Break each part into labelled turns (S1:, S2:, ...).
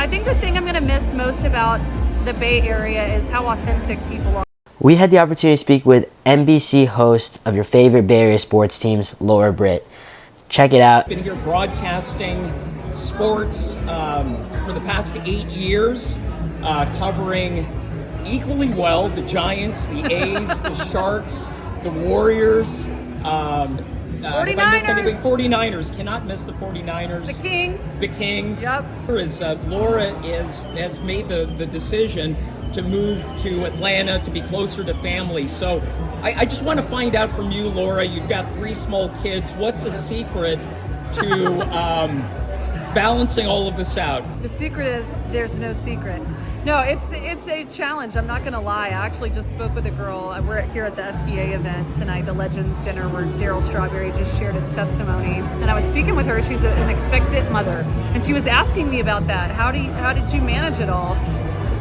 S1: I think the thing I'm going to miss most about the Bay Area is how authentic people are.
S2: We had the opportunity to speak with NBC host of your favorite Bay Area sports teams, Laura Britt. Check it out.
S3: Been here broadcasting sports for the past 8 years, covering equally well the Giants, the A's, the Sharks, the Warriors.
S1: 49ers.
S3: 49ers. Cannot miss the 49ers.
S1: The Kings.
S3: The Kings.
S1: Yep.
S3: Laura has made the decision to move to Atlanta to be closer to family. So I just want to find out from you, Laura. You've got 3 small kids. What's the secret to balancing all of this out?
S1: The secret is there's no secret. No, it's a challenge. I'm not going to lie. I actually just spoke with a girl. We're here at the FCA event tonight, the Legends Dinner, where Daryl Strawberry just shared his testimony. And I was speaking with her. She's an expectant mother, and she was asking me about that. How did you manage it all?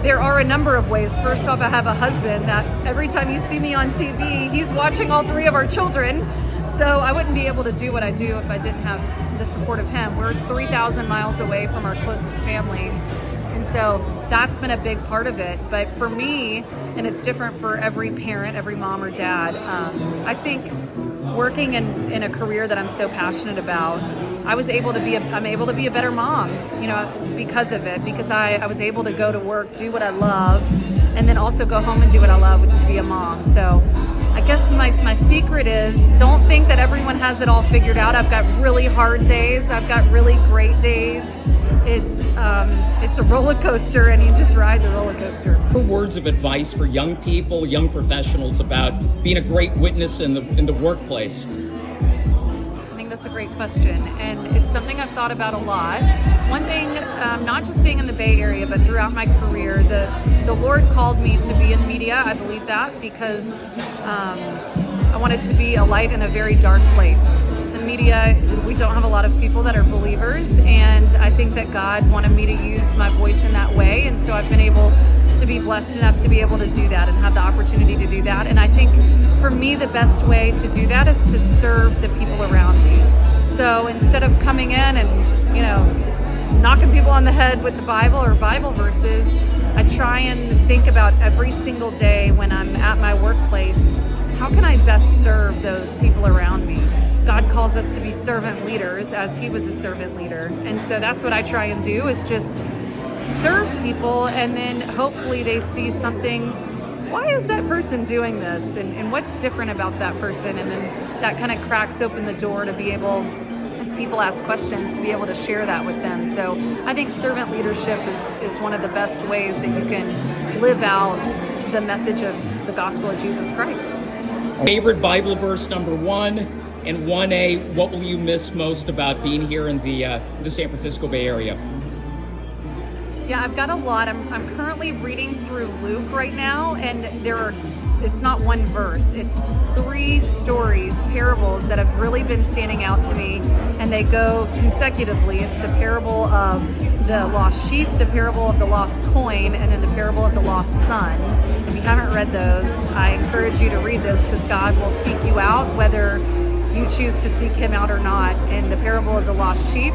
S1: There are a number of ways. First off, I have a husband that every time you see me on TV, he's watching all 3 of our children. So I wouldn't be able to do what I do if I didn't have the support of him. We're 3,000 miles away from our closest family. And so that's been a big part of it. But for me, and it's different for every parent, every mom or dad, I think working in a career that I'm so passionate about, I'm able to be a better mom, because of it, because I was able to go to work, do what I love, and then also go home and do what I love, which is be a mom. So I guess my secret is, don't think that everyone has it all figured out. I've got really hard days. I've got really great days. It's a roller coaster, and you just ride the roller coaster.
S3: Words of advice for young people, young professionals about being a great witness in the workplace.
S1: I think that's a great question, and it's something I've thought about a lot. One thing, not just being in the Bay Area, but throughout my career, the Lord called me to be in media. I believe that because I wanted to be a light in a very dark place. The media, we don't have a lot of people that are believers, and I think that God wanted me to use my voice in that way, and so I've been able to be blessed enough to be able to do that and have the opportunity to do that. And I think for me, the best way to do that is to serve the people around me. So instead of coming in and, knocking people on the head with the Bible or Bible verses, I try and think about every single day when I'm at my workplace, how can I best serve those people around me? God calls us to be servant leaders, as he was a servant leader. And so that's what I try and do, is just serve people, and then hopefully they see something. Why is that person doing this? And what's different about that person? And then that kind of cracks open the door to be able, if people ask questions, to be able to share that with them. So I think servant leadership is one of the best ways that you can live out the message of the gospel of Jesus Christ.
S3: Favorite Bible verse number 1 and 1A, what will you miss most about being here in the San Francisco Bay Area?
S1: Yeah, I've got a lot. I'm currently reading through Luke right now, and it's not one verse. It's 3 stories, parables that have really been standing out to me, and they go consecutively. It's the parable of the lost sheep, the parable of the lost coin, and then the parable of the lost son. If you haven't read those, I encourage you to read those, because God will seek you out whether you choose to seek him out or not. In the parable of the lost sheep,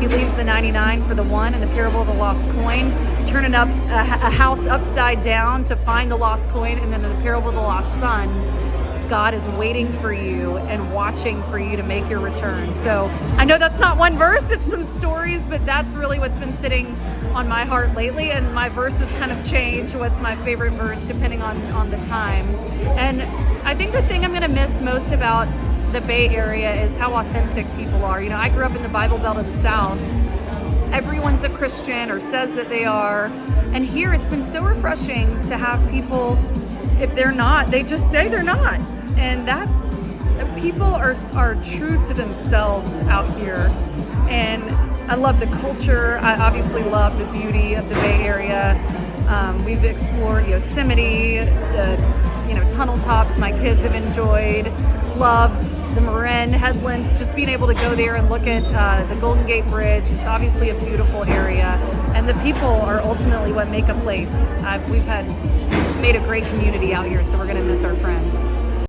S1: he leaves the 99 for the 1. In the parable of the lost coin, turning up a house upside down to find the lost coin. And then in the parable of the lost son, God is waiting for you and watching for you to make your return. So I know that's not one verse, it's some stories, but that's really what's been sitting on my heart lately. And my verses kind of change what's my favorite verse depending on the time. And I think the thing I'm going to miss most about the Bay Area is how authentic people are. I grew up in the Bible Belt of the South. Everyone's a Christian or says that they are. And here it's been so refreshing to have people, if they're not, they just say they're not. And people are true to themselves out here. And I love the culture. I obviously love the beauty of the Bay Area. We've explored Yosemite, the tunnel tops my kids have enjoyed. Love the Marin Headlands, just being able to go there and look at the Golden Gate Bridge. It's obviously a beautiful area, and the people are ultimately what make a place. We've made a great community out here, so we're going to miss our friends.